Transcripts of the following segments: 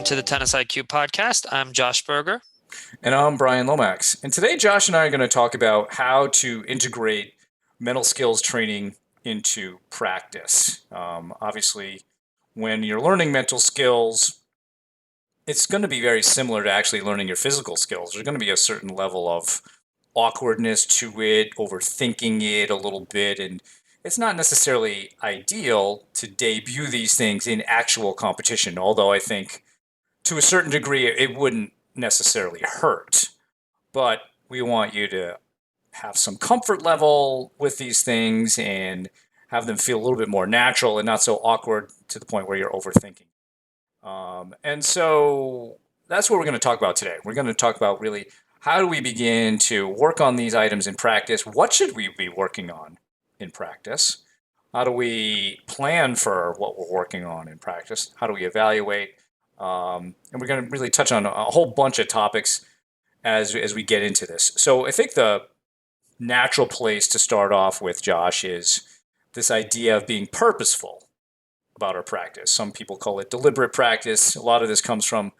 welcome to the Tennis IQ podcast. I'm Josh Berger. And I'm Brian Lomax. And today, Josh and I are going to talk about how to integrate mental skills training into practice. Obviously, when you're learning mental skills, it's going to be very similar to actually learning your physical skills. There's going to be a certain level of awkwardness to it, overthinking it a little bit, and it's not necessarily ideal to debut these things in actual competition, although I think to a certain degree it wouldn't necessarily hurt. But we want you to have some comfort level with these things and have them feel a little bit more natural and not so awkward to the point where you're overthinking. And so that's what we're going to talk about today. We're going to talk about really how do we begin to work on these items in practice? What should we be working on in practice? How do we plan for what we're working on in practice? How do we evaluate? And we're going to really touch on a whole bunch of topics as we get into this. So I think the natural place to start off with, Josh, is this idea of being purposeful about our practice. Some people call it deliberate practice. A lot of this comes from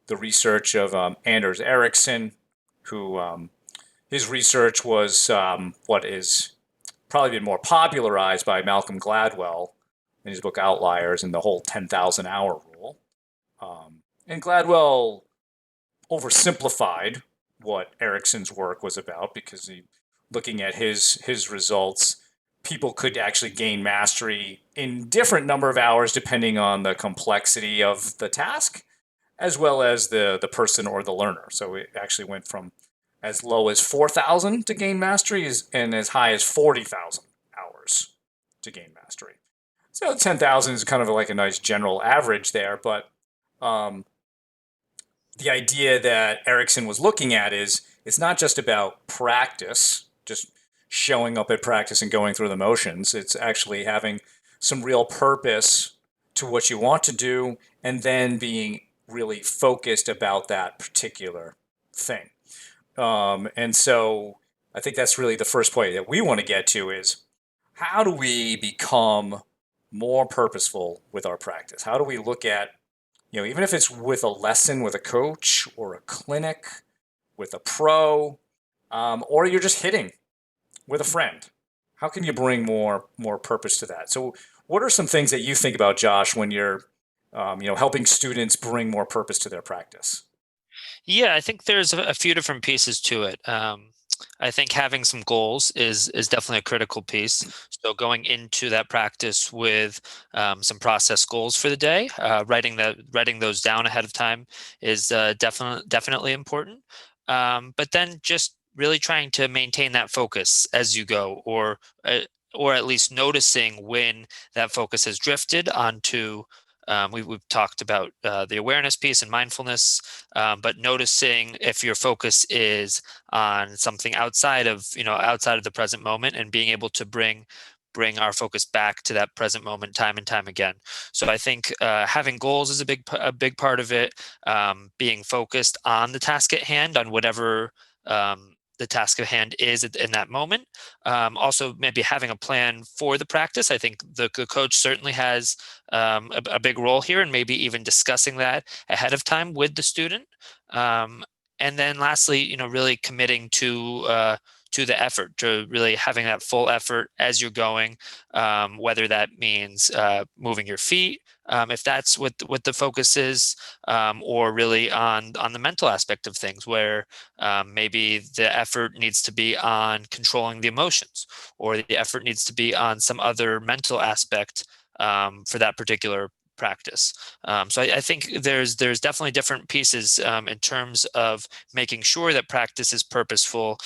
the research of Anders Ericsson, who his research was what is probably been more popularized by Malcolm Gladwell in his book Outliers and the whole 10,000 hour rule. And Gladwell oversimplified what Ericsson's work was about because looking at his results, people could actually gain mastery in different number of hours depending on the complexity of the task, as well as the person or the learner. So it actually went from as low as 4,000 to gain mastery and as high as 40,000 hours to gain mastery. So 10,000 is kind of like a nice general average there, but the idea that Ericsson was looking at is it's not just about practice, just showing up at practice and going through the motions. It's actually having some real purpose to what you want to do and then being really focused about that particular thing. And so I think that's really the first point that we want to get to is how do we become more purposeful with our practice? How do we look at even if it's with a lesson with a coach or a clinic with a pro, or you're just hitting with a friend, how can you bring more purpose to that? So, what are some things that you think about, Josh, when you're helping students bring more purpose to their practice? Yeah, I think there's a few different pieces to it. I think having some goals is definitely a critical piece. So going into that practice with some process goals for the day, writing those down ahead of time is definitely important. But then just really trying to maintain that focus as you go, or at least noticing when that focus has drifted onto. We've talked about the awareness piece and mindfulness, but noticing if your focus is on something outside of the present moment and being able to bring our focus back to that present moment time and time again. So I think having goals is a big part of it. Being focused on the task at hand, on whatever the task at hand is in that moment. Also, maybe having a plan for the practice. I think the coach certainly has a big role here, and maybe even discussing that ahead of time with the student. And then lastly, really committing to the effort, to really having that full effort as you're going, whether that means moving your feet, if that's what the focus is, or really on the mental aspect of things, where maybe the effort needs to be on controlling the emotions, or the effort needs to be on some other mental aspect for that particular practice. So I think there's definitely different pieces in terms of making sure that practice is purposeful,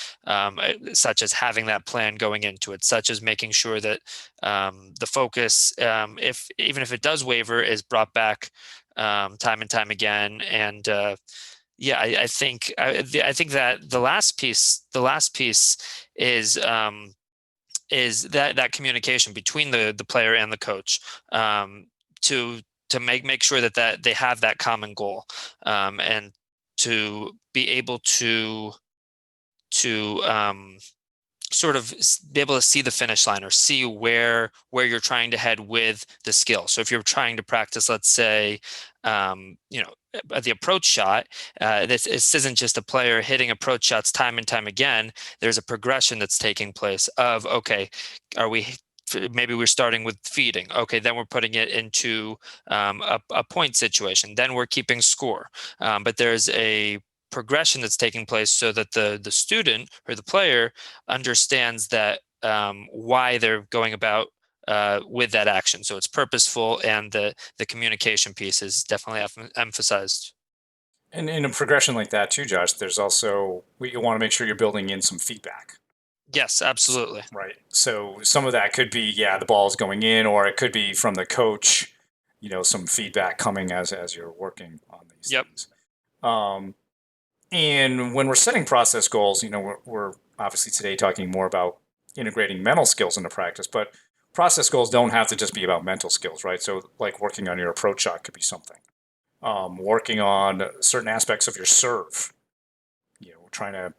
such as having that plan going into it, such as making sure that the focus, if even if it does waver, is brought back time and time again. And yeah, I think that the last piece is that communication between the player and the coach, to make sure that they have that common goal, and to be able to sort of be able to see the finish line or see where you're trying to head with the skill. So if you're trying to practice, let's say, you know, the approach shot, this isn't just a player hitting approach shots time and time again. There's a progression that's taking place of, okay, are we maybe we're starting with feeding. Okay, then we're putting it into a point situation. Then we're keeping score. But there's a progression that's taking place so that the student or the player understands that why they're going about with that action. So it's purposeful, and the communication piece is definitely emphasized. And in a progression like that too, Josh, there's also you want to make sure you're building in some feedback. Yes, absolutely. Right. So some of that could be, yeah, the ball is going in, or it could be from the coach, some feedback coming as you're working on these Yep. things. Um, and when we're setting process goals, we're obviously today talking more about integrating mental skills into practice, but process goals don't have to just be about mental skills, right? So like working on your approach shot could be something. Working on certain aspects of your serve, trying to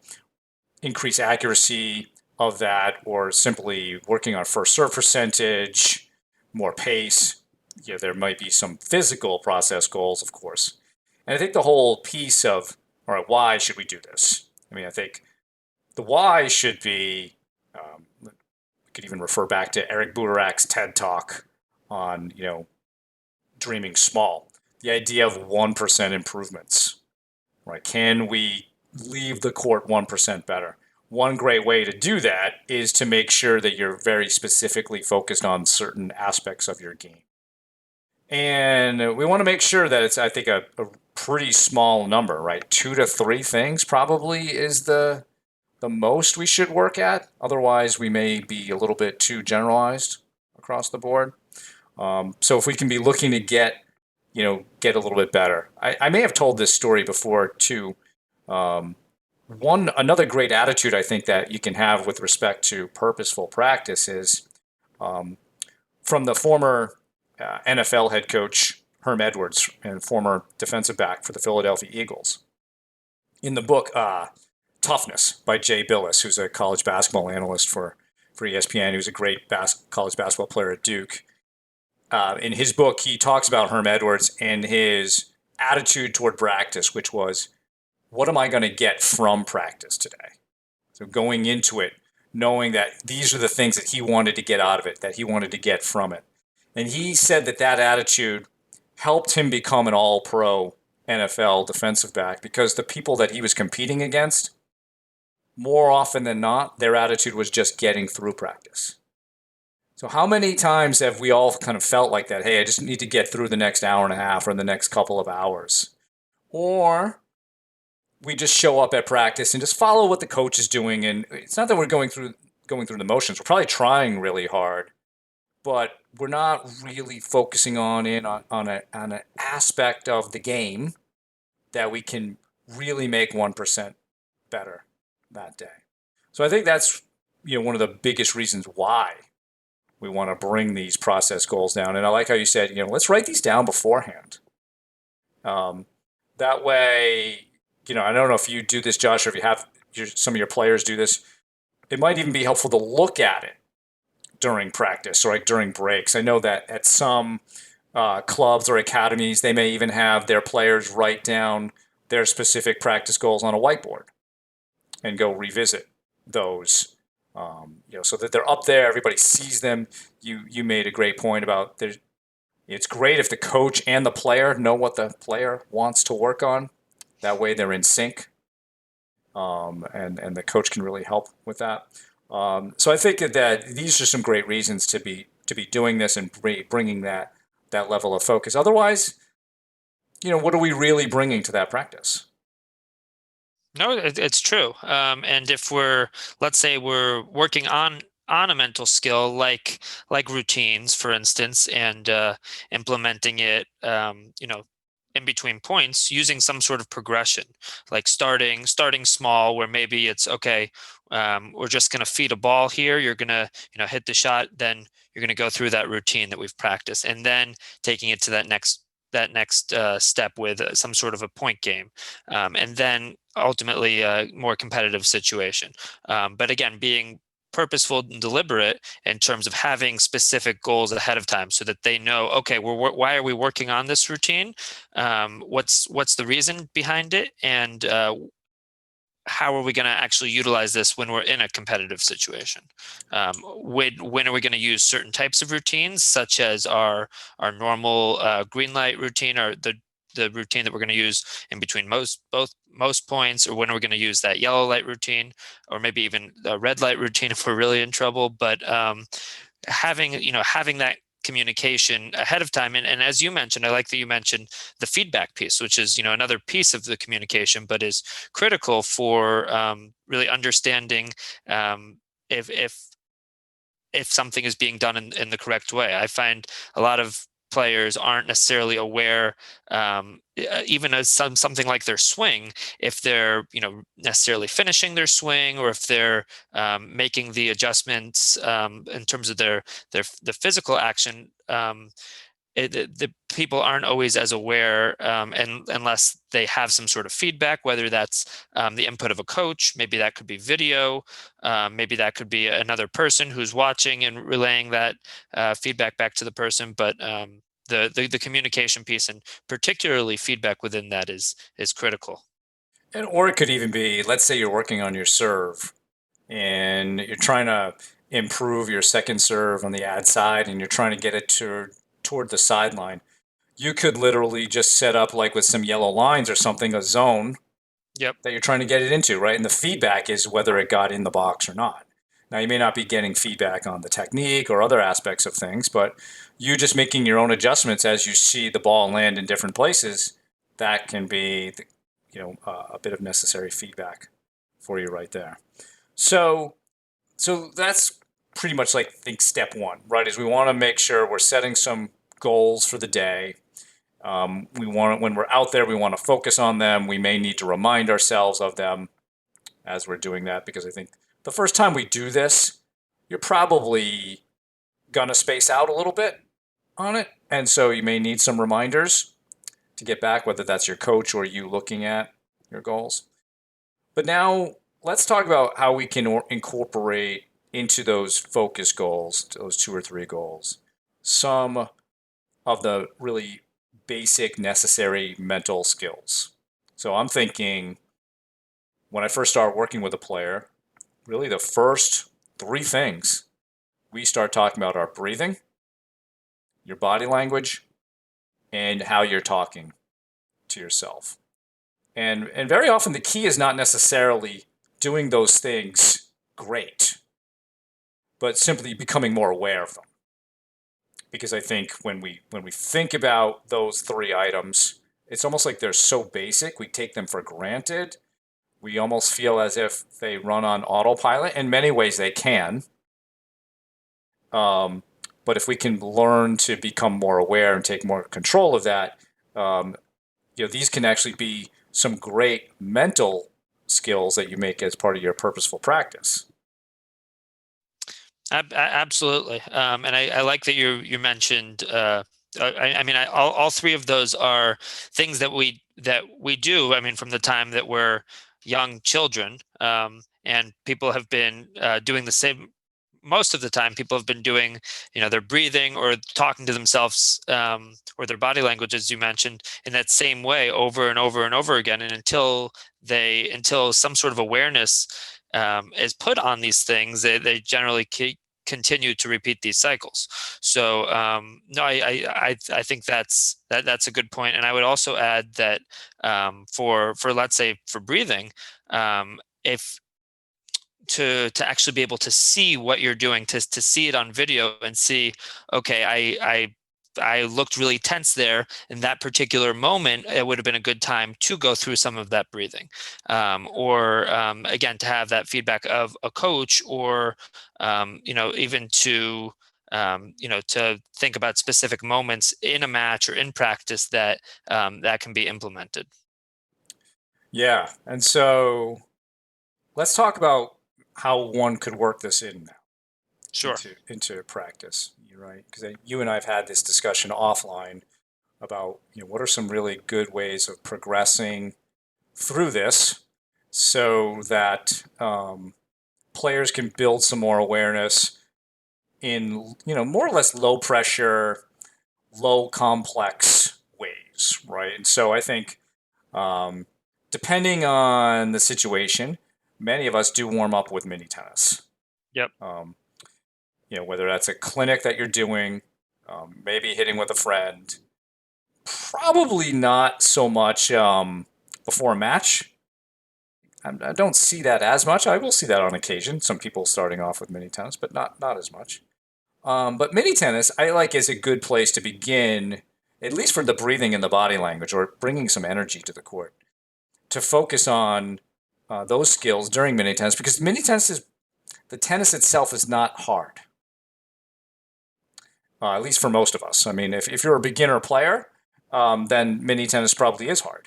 increase accuracy of that, or simply working on first serve percentage, more pace. There might be some physical process goals, of course. And I think the whole piece of, all right, why should we do this? I mean, I think the why should be, we could even refer back to Eric Buderak's TED Talk on, dreaming small. The idea of 1% improvements, right? Can we leave the court 1% better? One great way to do that is to make sure that you're very specifically focused on certain aspects of your game. And we want to make sure that it's, I think, a pretty small number, right? 2 to 3 things probably is the most we should work at. Otherwise, we may be a little bit too generalized across the board. So if we can be looking to get a little bit better. I may have told this story before too. Another great attitude I think that you can have with respect to purposeful practice is from the former NFL head coach Herm Edwards and former defensive back for the Philadelphia Eagles. In the book Toughness by Jay Billis, who's a college basketball analyst for ESPN, who's a great college basketball player at Duke. In his book, he talks about Herm Edwards and his attitude toward practice, which was, what am I going to get from practice today? So going into it, knowing that these are the things that he wanted to get out of it, that he wanted to get from it. And he said that attitude helped him become an all-pro NFL defensive back, because the people that he was competing against, more often than not, their attitude was just getting through practice. So how many times have we all kind of felt like that? Hey, I just need to get through the next hour and a half or the next couple of hours. Or we just show up at practice and just follow what the coach is doing. And it's not that we're going through the motions. We're probably trying really hard, but we're not really focusing on an aspect of the game that we can really make 1% better that day. So I think that's one of the biggest reasons why we want to bring these process goals down. And I like how you said, let's write these down beforehand. That way, I don't know if you do this, Josh, or if you have some of your players do this. It might even be helpful to look at it during practice or like during breaks. I know that at some clubs or academies, they may even have their players write down their specific practice goals on a whiteboard and go revisit those. So that they're up there, everybody sees them. You made a great point about it's great if the coach and the player know what the player wants to work on. That way they're in sync, and the coach can really help with that. So I think that these are some great reasons to be doing this and bringing that level of focus. Otherwise, what are we really bringing to that practice? No, it's true. And if let's say we're working on a mental skill like routines, for instance, and implementing it, in between points, using some sort of progression, like starting small, where maybe it's okay. We're just going to feed a ball here. You're going to hit the shot, then you're going to go through that routine that we've practiced, and then taking it to that next step with some sort of a point game, and then ultimately a more competitive situation. But again, being purposeful and deliberate in terms of having specific goals ahead of time so that they know, okay, why are we working on this routine? What's the reason behind it? And how are we going to actually utilize this when we're in a competitive situation? When are we going to use certain types of routines, such as our normal green light routine, or the routine that we're going to use in between most points, or when are we going to use that yellow light routine, or maybe even the red light routine if we're really in trouble? But having that communication ahead of time, and as you mentioned, I like that you mentioned the feedback piece, which is another piece of the communication, but is critical for really understanding um, if if something is being done in the correct way. I find a lot of players aren't necessarily aware, even as something like their swing, if they're necessarily finishing their swing, or if they're making the adjustments in terms of the physical action. The people aren't always as aware, and unless they have some sort of feedback, whether that's the input of a coach, maybe that could be video, maybe that could be another person who's watching and relaying that feedback back to the person. But the communication piece, and particularly feedback within that, is critical. And or it could even be, let's say you're working on your serve and you're trying to improve your second serve on the ad side and you're trying to get it toward the sideline. You could literally just set up, like with some yellow lines or something, a zone Yep. that you're trying to get it into, right? And the feedback is whether it got in the box or not. Now, you may not be getting feedback on the technique or other aspects of things, but you just making your own adjustments as you see the ball land in different places, that can be, a bit of necessary feedback for you right there. So, so that's pretty much like, I think, step one, right? Is we want to make sure we're setting some goals for the day. We want, when we're out there, we want to focus on them. We may need to remind ourselves of them as we're doing that, because I think the first time we do this, you're probably gonna space out a little bit on it, and so you may need some reminders to get back, whether that's your coach or you looking at your goals. But now let's talk about how we can incorporate into those focus goals, those two or three goals, some of the really basic necessary mental skills. So I'm thinking, when I first start working with a player, really the first three things we start talking about are breathing, your body language, and how you're talking to yourself. And very often the key is not necessarily doing those things great, but simply becoming more aware of them. Because I think when we think about those three items, it's almost like they're so basic, we take them for granted. We almost feel as if they run on autopilot. In many ways, they can. Um, but if we can learn to become more aware and take more control of that, um, these can actually be some great mental skills that you make as part of your purposeful practice. Absolutely, and I like that you mentioned. I mean, all three of those are things that we do. I mean, from the time that we're young children, and people have been doing the same. Most of the time, people have been doing, their breathing or talking to themselves, or their body language, as you mentioned, in that same way over and over and over again, and until some sort of awareness is put on these things, they generally continue to repeat these cycles. So no, I think that's a good point, and I would also add that for let's say for breathing, if to actually be able to see what you're doing, to see it on video and see, okay, I looked really tense there in that particular moment. It would have been a good time to go through some of that breathing, or again, to have that feedback of a coach, or even to think about specific moments in a match or in practice that can be implemented. Yeah. And so let's talk about how one could work this in now Sure. into practice. You're right, because you and I have had this discussion offline about what are some really good ways of progressing through this, so that players can build some more awareness in, more or less low pressure, low complex ways, right? And so I think, um, depending on the situation, many of us do warm up with mini tennis. Yep. Um, whether that's a clinic that you're doing, maybe hitting with a friend, probably not so much before a match. I don't see that as much. I will see that on occasion. Some people starting off with mini tennis, but not as much. But mini tennis, I like is a good place to begin, at least for the breathing and the body language, or bringing some energy to the court, to focus on those skills during mini tennis, because mini tennis is the tennis itself is not hard, at least for most of us. I mean, if you're a beginner player, then mini tennis probably is hard.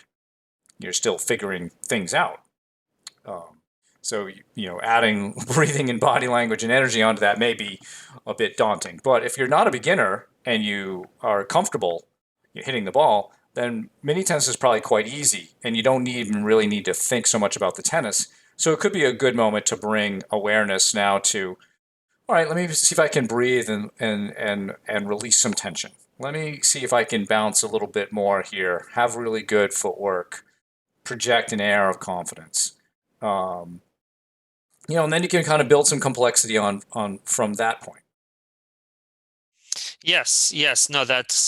You're still figuring things out. Um, so, adding breathing and body language and energy onto that may be a bit daunting. But if you're not a beginner and you are comfortable hitting the ball, then mini tennis is probably quite easy, and you don't even really need to think so much about the tennis. So it could be a good moment to bring awareness now to, all right, let me see if I can breathe and release some tension. Let me see if I can bounce a little bit more here, have really good footwork, project an air of confidence. Um, and then you can kind of build some complexity on from that point. Yes, yes. No,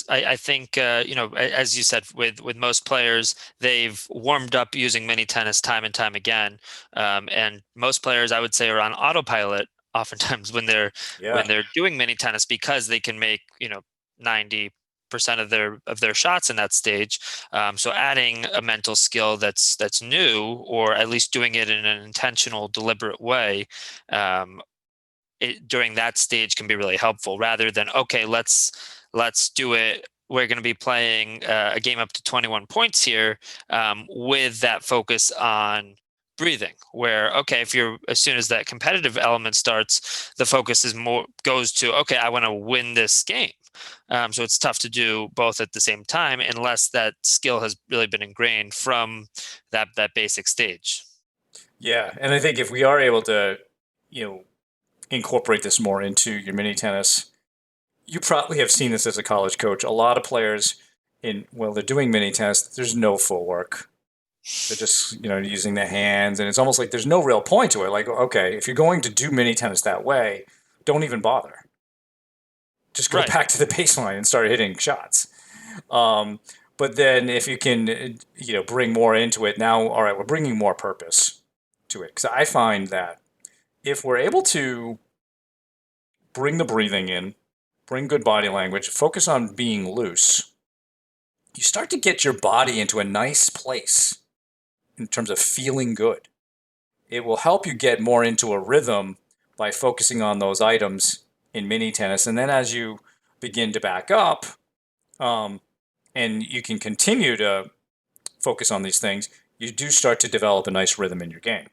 I think, as you said, with most players, they've warmed up using mini tennis time and time again. And most players, I would say, are on autopilot oftentimes Yeah, when they're doing mini tennis, because they can make, 90% of their shots in that stage. So adding a mental skill that's new, or at least doing it in an intentional, deliberate way, um, during that stage can be really helpful, rather than, okay, let's do it, we're going to be playing a game up to 21 points here, with that focus on breathing, where, okay, if you're, as soon as that competitive element starts, the focus is more goes to, okay, I want to win this game. So it's tough to do both at the same time unless that skill has really been ingrained from that basic stage. yeah, and I think if we are able to, you know, incorporate this more into your mini tennis, you probably have seen this as a college coach. A lot of players they're doing mini tennis. There's no footwork. They're just, using their hands, and it's almost like there's no real point to it. Like, okay, if you're going to do mini tennis that way, don't even bother. Just go Right. back to the baseline and start hitting shots. Um, but then if you can, bring more into it now, all right, we're bringing more purpose to it. Because I find that if we're able to bring the breathing in, bring good body language, focus on being loose, you start to get your body into a nice place in terms of feeling good. It will help you get more into a rhythm by focusing on those items in mini tennis. And then as you begin to back up, um, and you can continue to focus on these things, you do start to develop a nice rhythm in your game.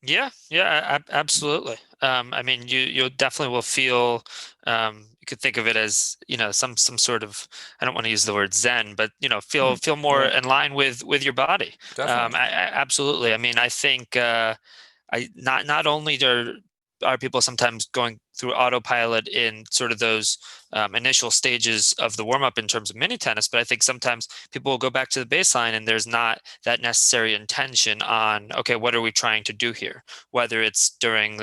Yeah, yeah, absolutely. I mean, you definitely will feel. You could think of it as, some sort of. I don't want to use the word Zen, but, Hmm. feel more Yeah, in line with your body. definitely. Absolutely. I mean, I think, I not only are people sometimes going through autopilot in sort of those initial stages of the warm up in terms of mini tennis, but I think sometimes people will go back to the baseline and there's not that necessary intention on, okay, what are we trying to do here? Whether it's during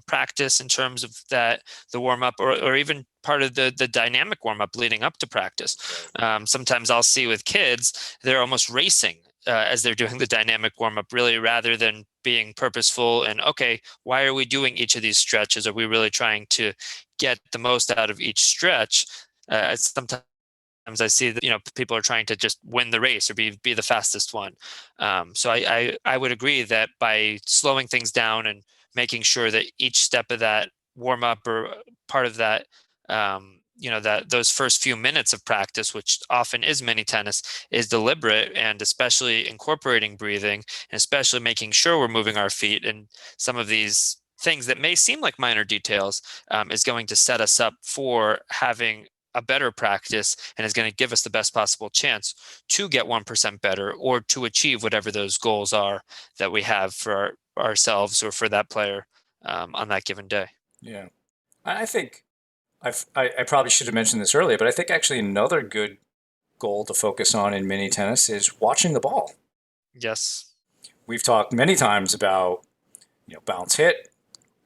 practice in terms of the warm up, or even part of the dynamic warm up leading up to practice. Right. Sometimes I'll see with kids, they're almost racing as they're doing the dynamic warm up, really, rather than being purposeful and, okay, why are we doing each of these stretches? Are we really trying to get the most out of each stretch? Sometimes I see that, people are trying to just win the race or be the fastest one. So I would agree that by slowing things down and making sure that each step of that warm up, or part of that, that those first few minutes of practice, which often is mini tennis, is deliberate, and especially incorporating breathing, and especially making sure we're moving our feet, and some of these things that may seem like minor details, is going to set us up for having a better practice, and is going to give us the best possible chance to get 1% better, or to achieve whatever those goals are that we have for ourselves or for that player on that given day. Yeah. I think I probably should have mentioned this earlier, but I think actually another good goal to focus on in mini tennis is watching the ball. Yes. We've talked many times about, bounce hit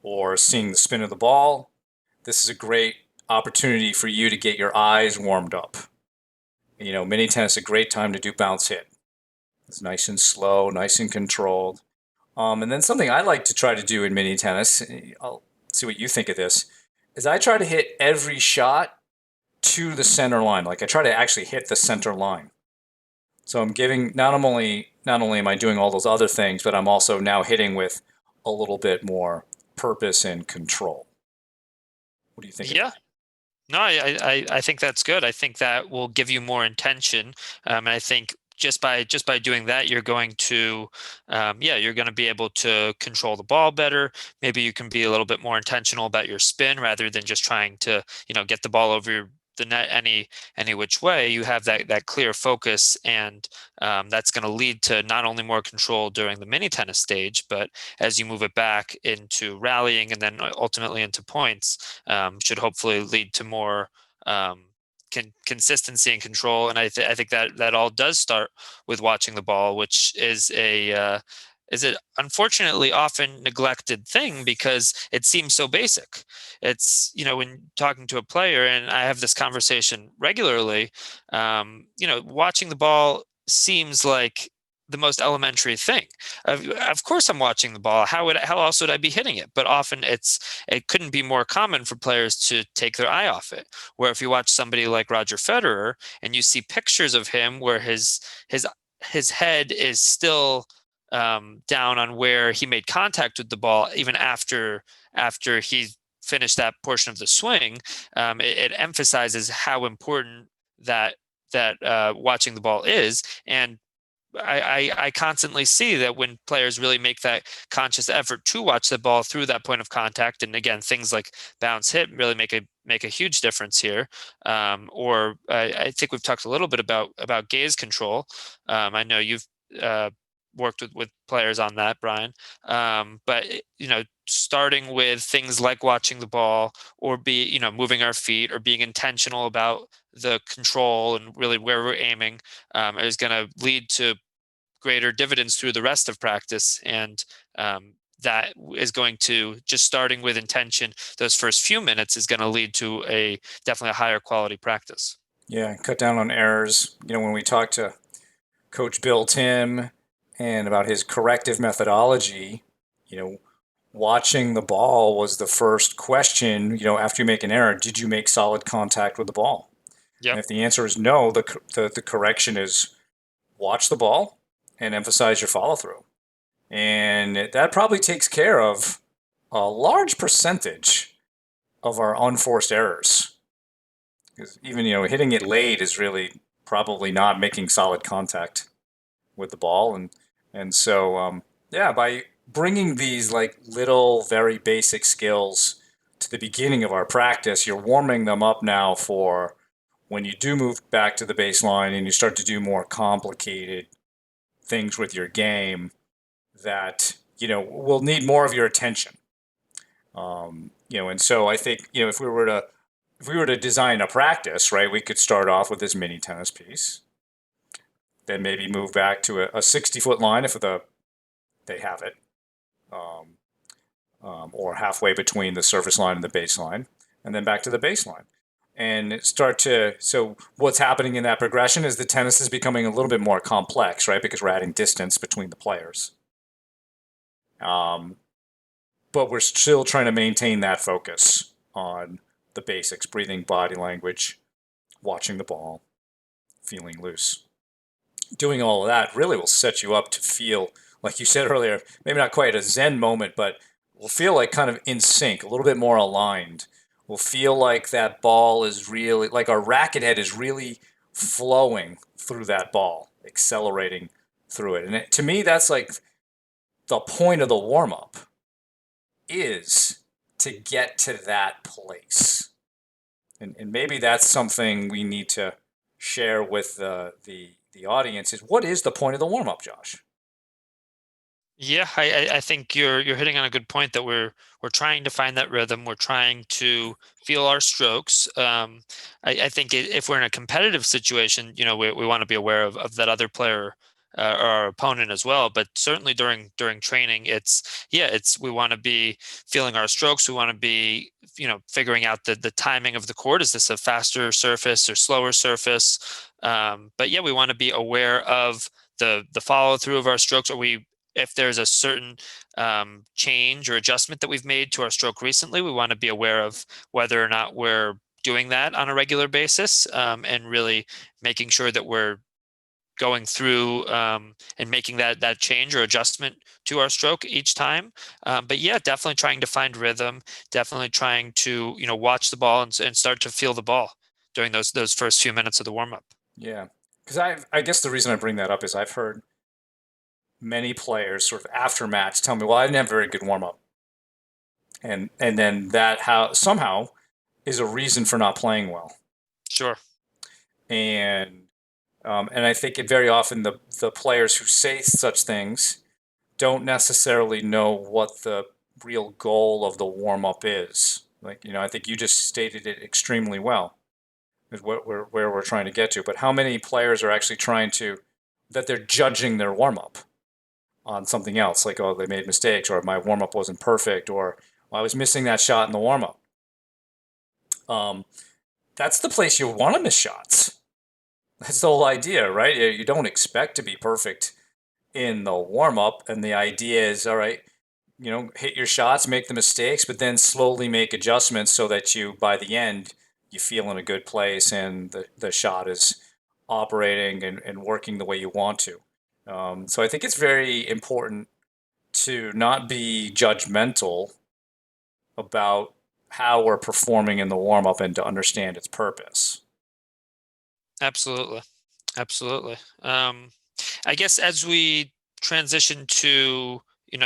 or seeing the spin of the ball. This is a great opportunity for you to get your eyes warmed up. Mini tennis is a great time to do bounce hit. It's nice and slow, nice and controlled. And then something I like to try to do in mini tennis, I'll see what you think of this, is I try to hit every shot to the center line. Like I try to actually hit the center line. So I'm giving not only am I doing all those other things, but I'm also now hitting with a little bit more purpose and control. What do you think of Yeah. that? No, I think that's good. I think that will give you more intention, and I think just by doing that, you're going to, yeah, you're going to be able to control the ball better. Maybe you can be a little bit more intentional about your spin rather than just trying to, get the ball over the net any which way. You have that clear focus, and that's going to lead to not only more control during the mini tennis stage, but as you move it back into rallying and then ultimately into points, should hopefully lead to more consistency and control. And I think that all does start with watching the ball, which is an unfortunately often neglected thing because it seems so basic. It's, when talking to a player, and I have this conversation regularly, watching the ball seems like the most elementary thing. Of course, I'm watching the ball. How else would I be hitting it? But often it couldn't be more common for players to take their eye off it. Where if you watch somebody like Roger Federer and you see pictures of him where his head is still down on where he made contact with the ball, even after he finished that portion of the swing, it emphasizes how important that watching the ball is. And I constantly see that when players really make that conscious effort to watch the ball through that point of contact, and again, things like bounce hit really make a huge difference here. Or I think we've talked a little bit about gaze control. I know you've uh, worked with players on that, Brian. But starting with things like watching the ball, or moving our feet, or being intentional about the control and really where we're aiming, is going to lead to greater dividends through the rest of practice. And that is going to, just starting with intention those first few minutes, is going to lead to a definitely a higher quality practice. Yeah, cut down on errors. When we talked to Coach Bill Tim and about his corrective methodology, you know, watching the ball was the first question. After you make an error, did you make solid contact with the ball? And Yep. if the answer is no, the correction is watch the ball and emphasize your follow through. And that probably takes care of a large percentage of our unforced errors. Because even hitting it late is really probably not making solid contact with the ball, and so yeah, by bringing these like little very basic skills to the beginning of our practice, you're warming them up now for when you do move back to the baseline and you start to do more complicated things with your game that will need more of your attention. And so I think if we were to design a practice, right, we could start off with this mini tennis piece, then maybe move back to a 60-foot line if they have it, um, or halfway between the surface line and the baseline, and then back to the baseline. And so what's happening in that progression is the tennis is becoming a little bit more complex, right? Because we're adding distance between the players. Um, but we're still trying to maintain that focus on the basics: breathing, body language, watching the ball, feeling loose. Doing all of that really will set you up to feel, like you said earlier, maybe not quite a Zen moment, but will feel like kind of in sync, a little bit more aligned. We'll feel like that ball is really, like our racket head is really flowing through that ball, accelerating through it. And to me, that's like the point of the warm up, is to get to that place. And maybe that's something we need to share with the audience, is what is the point of the warm up, Josh? Yeah, I think you're hitting on a good point that we're trying to find that rhythm. We're trying to feel our strokes. I think if we're in a competitive situation, we want to be aware of that other player or our opponent as well. But certainly during training, it's we want to be feeling our strokes. We want to be figuring out the timing of the court. Is this a faster surface or slower surface? But yeah, we want to be aware of the follow through of our strokes. Are we if there's a certain change or adjustment that we've made to our stroke recently, we want to be aware of whether or not we're doing that on a regular basis, and really making sure that we're going through and making that change or adjustment to our stroke each time. But yeah, definitely trying to find rhythm, definitely trying to watch the ball and start to feel the ball during those first few minutes of the warm up. Yeah, because I guess the reason I bring that up is I've heard many players sort of after match tell me, well, I didn't have a very good warm up, and then that how somehow is a reason for not playing well. Sure. And and I think it very often the players who say such things don't necessarily know what the real goal of the warm up is. Like, I think you just stated it extremely well, is where we're trying to get to. But how many players are actually trying to that they're judging their warm up on something else, like, oh, they made mistakes, or my warm up wasn't perfect, or well, I was missing that shot in the warm up. Um, that's the place you want to miss shots. That's the whole idea, right? You don't expect to be perfect in the warm up, and the idea is, all right, hit your shots, make the mistakes, but then slowly make adjustments so that by the end, you feel in a good place and the shot is operating and working the way you want to. So I think it's very important to not be judgmental about how we're performing in the warm up and to understand its purpose. Absolutely. Absolutely. I guess as we transition to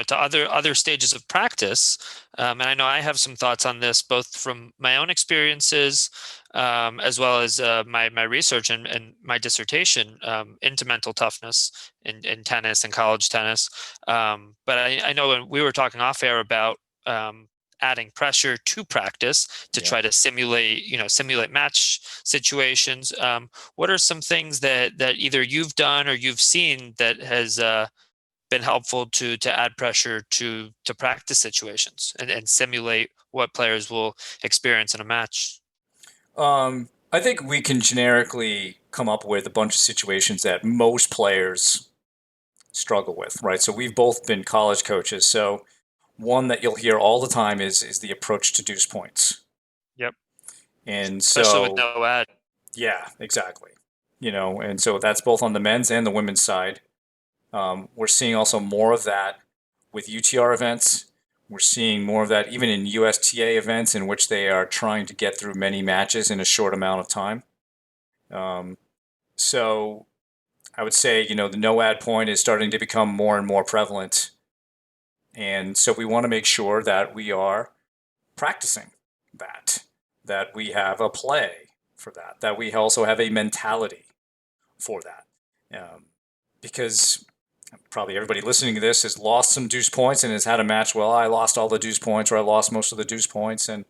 to other stages of practice, and I know I have some thoughts on this, both from my own experiences, as well as my research and my dissertation into mental toughness in tennis and college tennis. But I know when we were talking off air about adding pressure to practice to Yeah. try to simulate match situations. What are some things that either you've done or you've seen that has been helpful to add pressure to practice situations and simulate what players will experience in a match? I think we can generically come up with a bunch of situations that most players struggle with, right? So we've both been college coaches. So one that you'll hear all the time is the approach to deuce points. Yep. And Especially with so, no ad. yeah, exactly. And so that's both on the men's and the women's side. We're seeing also more of that with UTR events. We're seeing more of that even in USTA events in which they are trying to get through many matches in a short amount of time. Um, so I would say, the no ad point is starting to become more and more prevalent. And so we want to make sure that we are practicing that, that we have a play for that we also have a mentality for that. Because probably everybody listening to this has lost some deuce points and has had a match. Well, I lost all the deuce points, or I lost most of the deuce points, and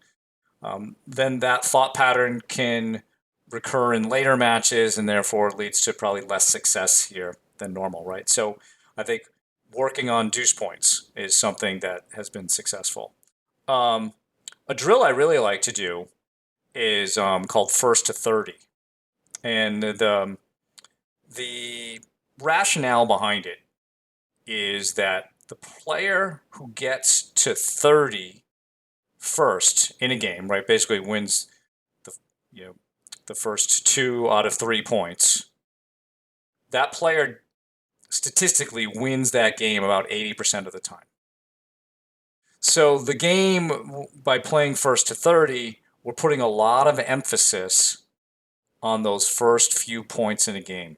then that thought pattern can recur in later matches, and therefore it leads to probably less success here than normal, right? So I think working on deuce points is something that has been successful. Um, a drill I really like to do is called first to 30, and the rationale behind it is that the player who gets to 30 first in a game, right, basically wins the you know the first 2 out of 3 points. That player statistically wins that game about 80% of the time. So the game, by playing first to 30, we're putting a lot of emphasis on those first few points in a game.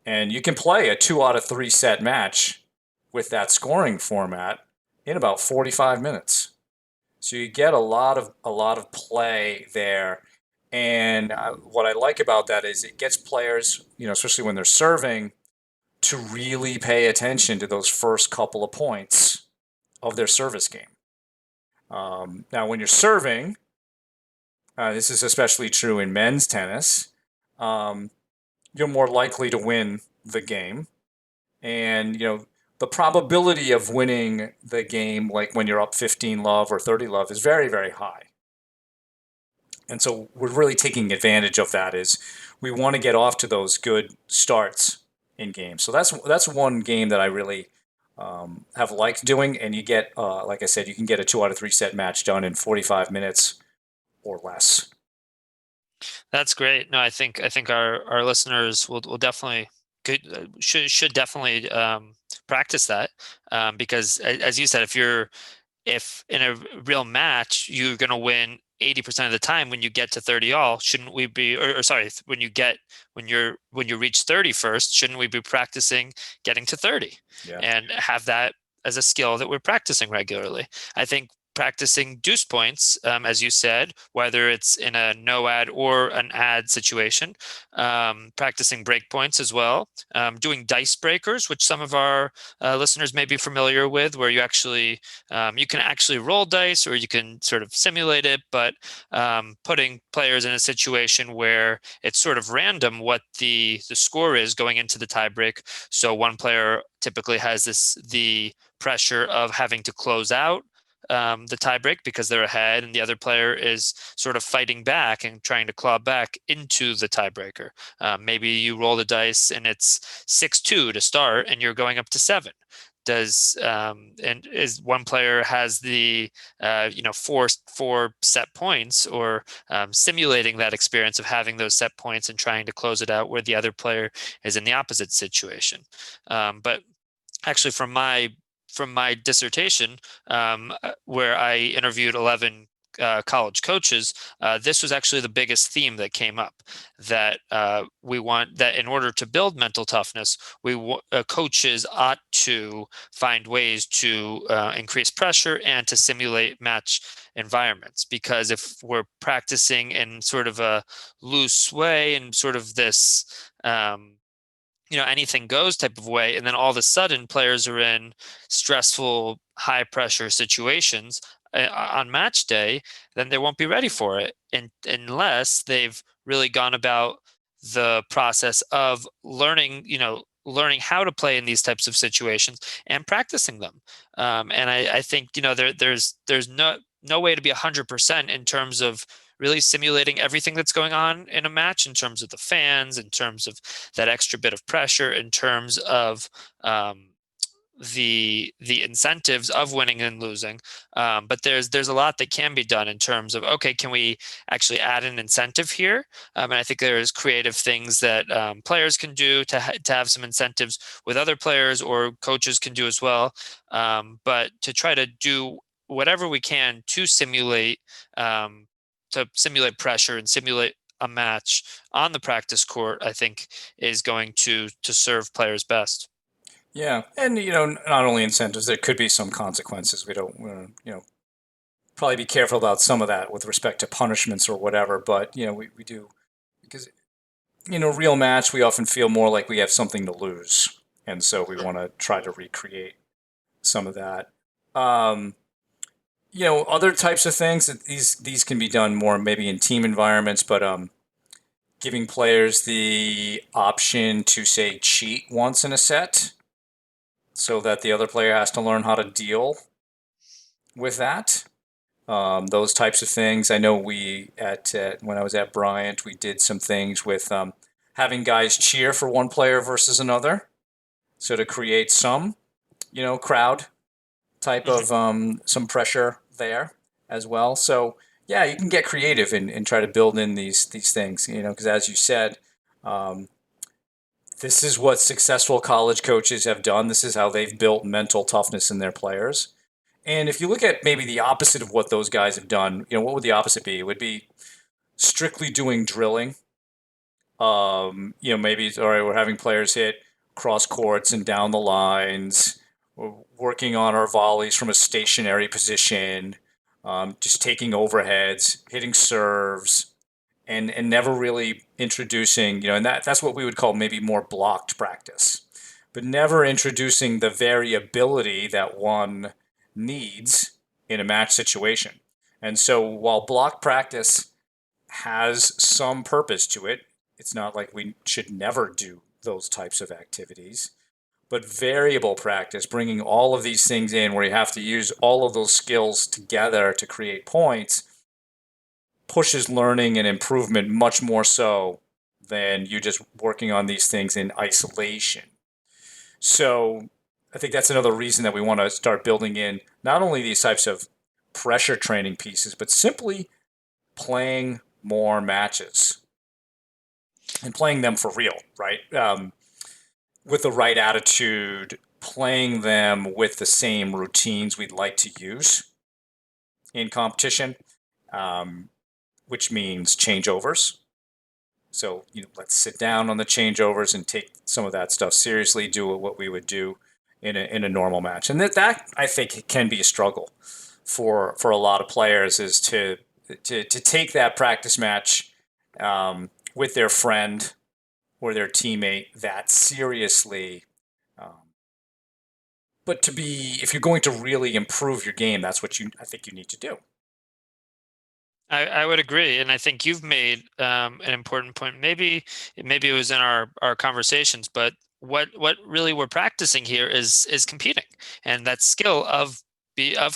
And you can play a 2 out of 3 set match with that scoring format in about 45 minutes. So you get a lot of play there. And what I like about that is it gets players, especially when they're serving, to really pay attention to those first couple of points of their service game. Now, when you're serving, this is especially true in men's tennis, um, you're more likely to win the game. And, the probability of winning the game, like when you're up 15 love or 30 love, is very, very high. And so we're really taking advantage of that is we want to get off to those good starts in games. So that's one game that I really have liked doing. And you get, like I said, you can get a 2 out of 3 set match done in 45 minutes or less. That's great. No, I think our listeners will definitely should definitely practice that, because as you said, if in a real match you're going to win 80% of the time when you get to 30 all, shouldn't we be, or sorry, when you reach 30 first, shouldn't we be practicing getting to 30 Yeah. and have that as a skill that we're practicing regularly? I think practicing deuce points, as you said, whether it's in a no ad or an ad situation, practicing break points as well, doing dice breakers, which some of our listeners may be familiar with, where you can actually roll dice or you can sort of simulate it, but putting players in a situation where it's sort of random what the score is going into the tiebreak. So one player typically has the pressure of having to close out the tiebreak because they're ahead, and the other player is sort of fighting back and trying to claw back into the tiebreaker. Maybe you roll the dice and it's 6-2 to start, and you're going up to 7. And is one player has the four set points, or simulating that experience of having those set points and trying to close it out, where the other player is in the opposite situation. But actually, from my dissertation, where I interviewed 11 college coaches, this was actually the biggest theme that came up. That we want that in order to build mental toughness, coaches ought to find ways to increase pressure and to simulate match environments. Because if we're practicing in sort of a loose way and sort of this anything goes type of way, and then all of a sudden players are in stressful, high pressure situations on match day, then they won't be ready for it, unless they've really gone about the process of learning how to play in these types of situations and practicing them. And I think there's no way to be 100% in terms of really simulating everything that's going on in a match, in terms of the fans, in terms of that extra bit of pressure, in terms of the incentives of winning and losing. But there's a lot that can be done in terms of, okay, can we actually add an incentive here? And I think there's creative things that players can do to have some incentives with other players, or coaches can do as well. But to try to do whatever we can to simulate pressure and simulate a match on the practice court, I think is going to serve players best. Yeah. And, not only incentives, there could be some consequences. We don't, probably be careful about some of that with respect to punishments or whatever. But, we do, because, real match, we often feel more like we have something to lose. And so we want to try to recreate some of that. Um, other types of things that these can be done more maybe in team environments, but giving players the option to say cheat once in a set, so that the other player has to learn how to deal with that. Those types of things. I know we at when I was at Bryant, we did some things with having guys cheer for one player versus another, so to create some crowd type Mhm. of some pressure there as well. So yeah, you can get creative and try to build in these things, because as you said, um, this is what successful college coaches have done. This is how they've built mental toughness in their players. And if you look at maybe the opposite of what those guys have done, what would the opposite be? It would be strictly doing drilling. Maybe all right, we're having players hit cross courts and down the lines. We're working on our volleys from a stationary position, just taking overheads, hitting serves, and never really introducing, and that's what we would call maybe more blocked practice, but never introducing the variability that one needs in a match situation. And so while block practice has some purpose to it, it's not like we should never do those types of activities. But variable practice, bringing all of these things in where you have to use all of those skills together to create points, pushes learning and improvement much more so than you just working on these things in isolation. So I think that's another reason that we want to start building in not only these types of pressure training pieces, but simply playing more matches and playing them for real, right? With the right attitude, playing them with the same routines we'd like to use in competition, um, which means changeovers. So, let's sit down on the changeovers and take some of that stuff seriously, do what we would do in a normal match. And that I think can be a struggle for a lot of players, is to take that practice match with their friend or their teammate that seriously. Um, but if you're going to really improve your game, that's what I think you need to do. I would agree, and I think you've made an important point. Maybe it was in our conversations, but what really we're practicing here is competing, and that skill of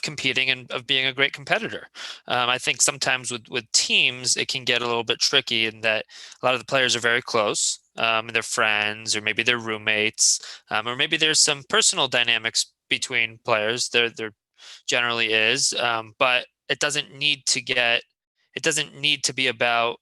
competing and of being a great competitor. I think sometimes with teams it can get a little bit tricky in that a lot of the players are very close, and they're friends, or maybe they're roommates, or maybe there's some personal dynamics between players. There generally is, but it doesn't need to be about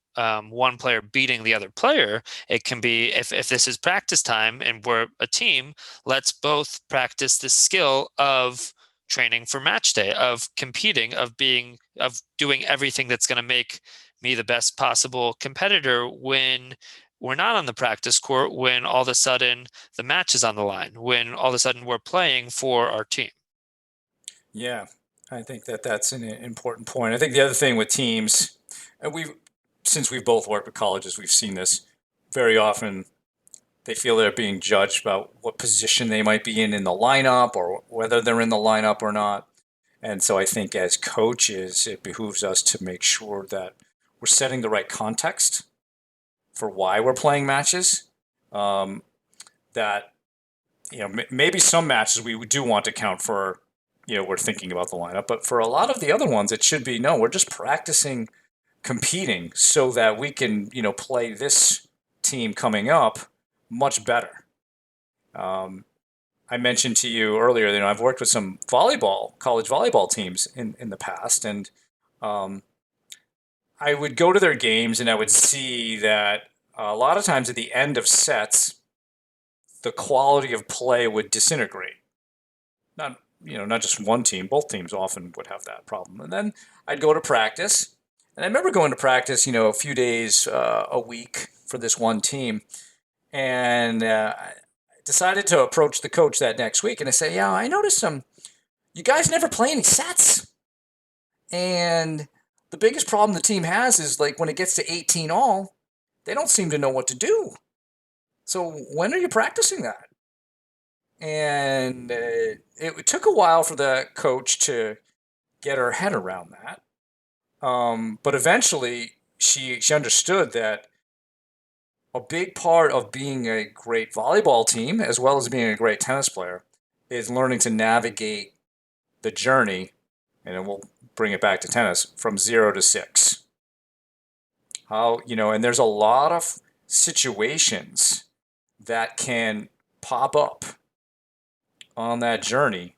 one player beating the other player. It can be, if this is practice time and we're a team, let's both practice the skill of training for match day, of competing, of doing everything that's going to make me the best possible competitor when we're not on the practice court, when all of a sudden the match is on the line, when all of a sudden we're playing for our team. Yeah, I think that that's an important point. I think the other thing with teams, and since we've both worked with colleges, we've seen this very often. They feel they're being judged about what position they might be in the lineup, or whether they're in the lineup or not. And so I think as coaches, it behooves us to make sure that we're setting the right context for why we're playing matches. Um, that maybe some matches we do want to count for, we're thinking about the lineup, but for a lot of the other ones, it should be no, we're just practicing competing so that we can, play this team coming up much better. Um, I mentioned to you earlier, I've worked with some college volleyball teams in the past, and um, I would go to their games and I would see that a lot of times at the end of sets, the quality of play would disintegrate. Not just one team, both teams often would have that problem. And then I'd go to practice, and I remember going to practice, a few days a week for this one team, and I decided to approach the coach that next week, and I say, yeah, I noticed you guys never play any sets, and the biggest problem the team has is like when it gets to 18 all, they don't seem to know what to do. So when are you practicing that? And it took a while for the coach to get her head around that. But eventually, she understood that a big part of being a great volleyball team, as well as being a great tennis player, is learning to navigate the journey, and then we'll bring it back to tennis, from 0 to 6. And there's a lot of situations that can pop up on that journey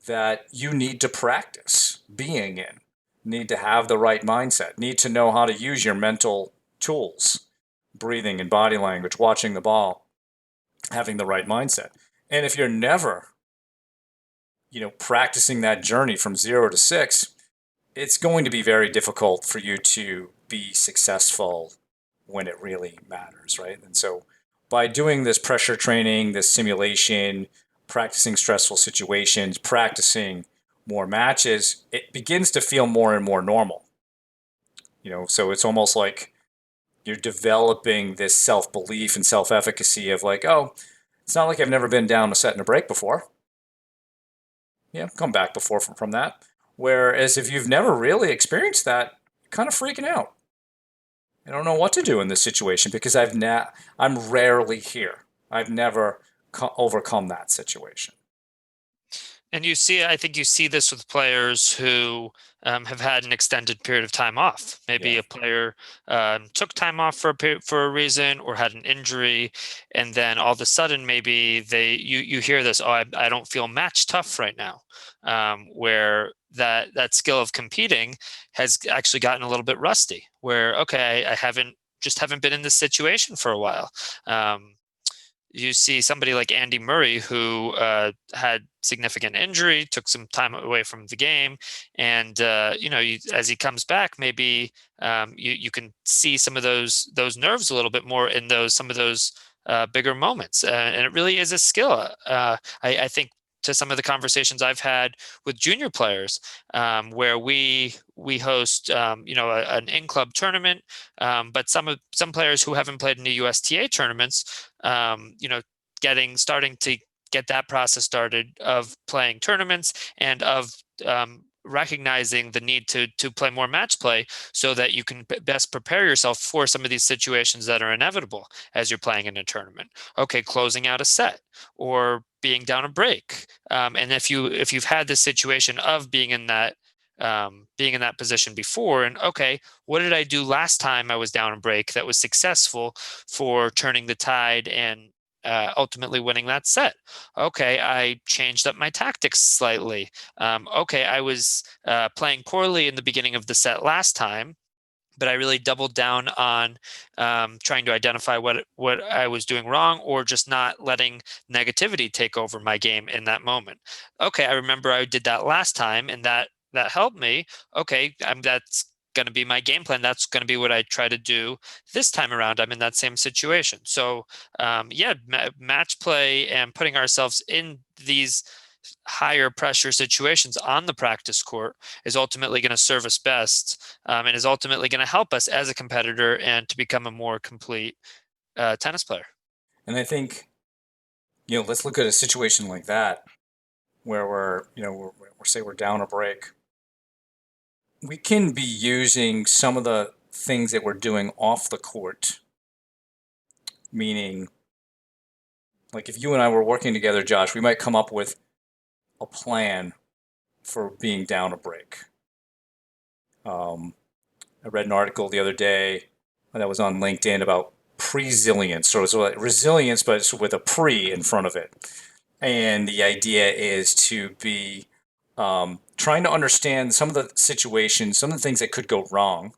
that you need to practice being in, need to have the right mindset, need to know how to use your mental tools, breathing and body language, watching the ball, having the right mindset. And if you're never, practicing that journey from 0 to 6, it's going to be very difficult for you to be successful when it really matters, right? And so by doing this pressure training, this simulation, practicing stressful situations, practicing more matches, it begins to feel more and more normal. So it's almost like you're developing this self-belief and self-efficacy of like, oh, It's not like I've never been down a set and a break before. Yeah, come back before from that. Whereas if you've never really experienced that, you're kind of freaking out. I don't know what to do in this situation because I'm rarely here. I've never overcome that situation. And I think you see this with players who have had an extended period of time off. Maybe Yeah. a player took time off for a reason or had an injury, and then all of a sudden, maybe you hear this, oh, I don't feel match tough right now, where that skill of competing has actually gotten a little bit rusty. Where okay, I haven't been in this situation for a while. You see somebody like Andy Murray who had significant injury, took some time away from the game, and as he comes back, maybe you can see some of those nerves a little bit more in some of those bigger moments, and it really is a skill. I think to some of the conversations I've had with junior players, where we host an in club tournament, but some players who haven't played in the USTA tournaments, starting to get that process started of playing tournaments and of recognizing the need to play more match play so that you can best prepare yourself for some of these situations that are inevitable as you're playing in a tournament. Okay, closing out a set or being down a break, and if you've had this situation of being in that position before, and okay, what did I do last time I was down a break that was successful for turning the tide and ultimately winning that set? Okay, I changed up my tactics slightly. Okay, I was playing poorly in the beginning of the set last time, but I really doubled down on trying to identify what I was doing wrong, or just not letting negativity take over my game in that moment. Okay, I remember I did that last time, and that helped me. Okay, that's going to be my game plan. That's going to be what I try to do this time around. I'm in that same situation. So, yeah, match play and putting ourselves in these higher pressure situations on the practice court is ultimately going to serve us best, and is ultimately going to help us as a competitor and to become a more complete tennis player. And I think, let's look at a situation like that where we're say we're down a break. We can be using some of the things that we're doing off the court, meaning like if you and I were working together, Josh, we might come up with a plan for being down a break. I read an article the other day that was on LinkedIn about presilience, so it's like resilience, but it's with a pre in front of it. And the idea is to be trying to understand some of the situations, some of the things that could go wrong,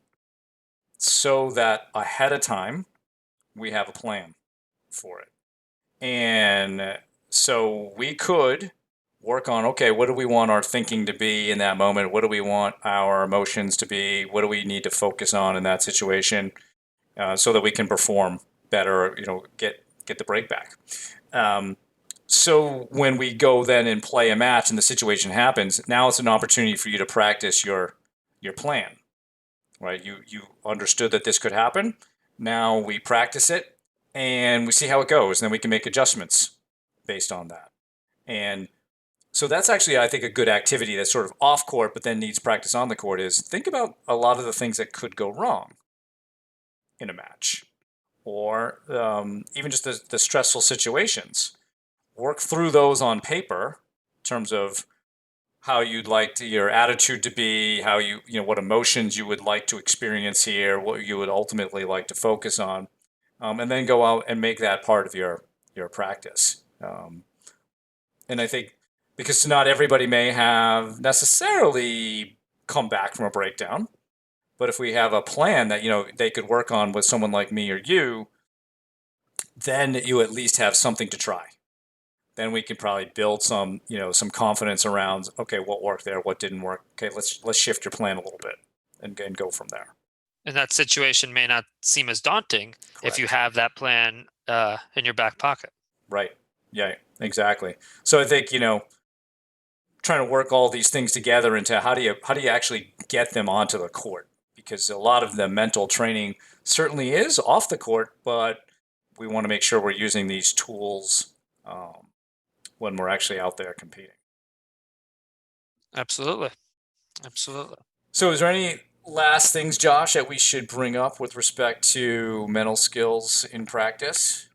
so that ahead of time we have a plan for it. And so we could work on, okay, what do we want our thinking to be in that moment? What do we want our emotions to be? What do we need to focus on in that situation, so that we can perform better, get the break back. So when we go then and play a match and the situation happens, now it's an opportunity for you to practice your plan, right? You understood that this could happen. Now we practice it and we see how it goes, and then we can make adjustments based on that. And so that's actually, I think, a good activity that's sort of off court, but then needs practice on the court. Is think about a lot of the things that could go wrong in a match, or even just the stressful situations. Work through those on paper in terms of how you'd like your attitude to be, how what emotions you would like to experience here, what you would ultimately like to focus on, and then go out and make that part of your practice. And I think because not everybody may have necessarily come back from a breakdown, but if we have a plan that they could work on with someone like me or you, then you at least have something to try. Then we can probably build some confidence around, okay, what worked there, what didn't work. Okay, let's shift your plan a little bit and go from there. And that situation may not seem as daunting if you Correct. have that plan in your back pocket. Right. Yeah, exactly. So I think, trying to work all these things together into how do you actually get them onto the court, because a lot of the mental training certainly is off the court, but we want to make sure we're using these tools um, when we're actually out there competing. Absolutely. Absolutely. So, is there any last things, Josh, that we should bring up with respect to mental skills in practice?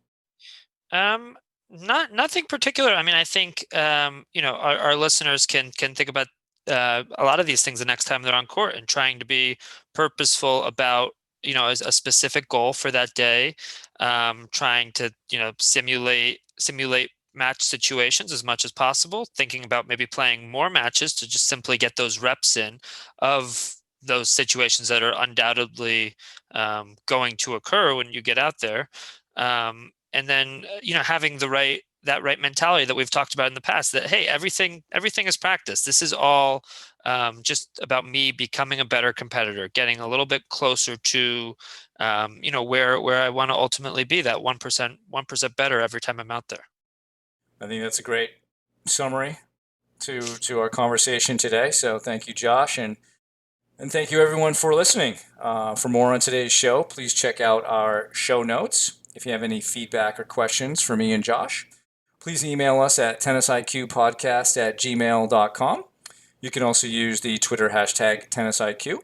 Um, nothing particular. I mean, I think our listeners can think about a lot of these things the next time they're on court and trying to be purposeful about as a specific goal for that day, trying to simulate match situations as much as possible, thinking about maybe playing more matches to just simply get those reps in of those situations that are undoubtedly going to occur when you get out there. And then having that right mentality that we've talked about in the past, that hey, everything is practice. This is all just about me becoming a better competitor, getting a little bit closer to where I want to ultimately be, that 1% better every time I'm out there. I think that's a great summary to our conversation today. So, thank you, Josh, and thank you everyone for listening. For more on today's show, please check out our show notes. If you have any feedback or questions for me and Josh, please email us at tennisiqpodcast@gmail.com. You can also use the Twitter hashtag tennisiq.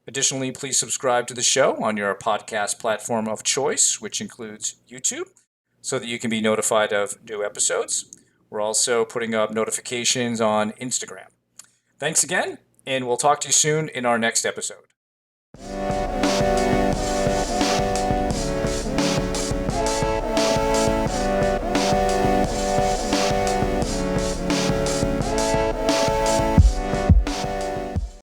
Additionally, please subscribe to the show on your podcast platform of choice, which includes YouTube, so that you can be notified of new episodes. We're also putting up notifications on Instagram. Thanks again, and we'll talk to you soon in our next episode.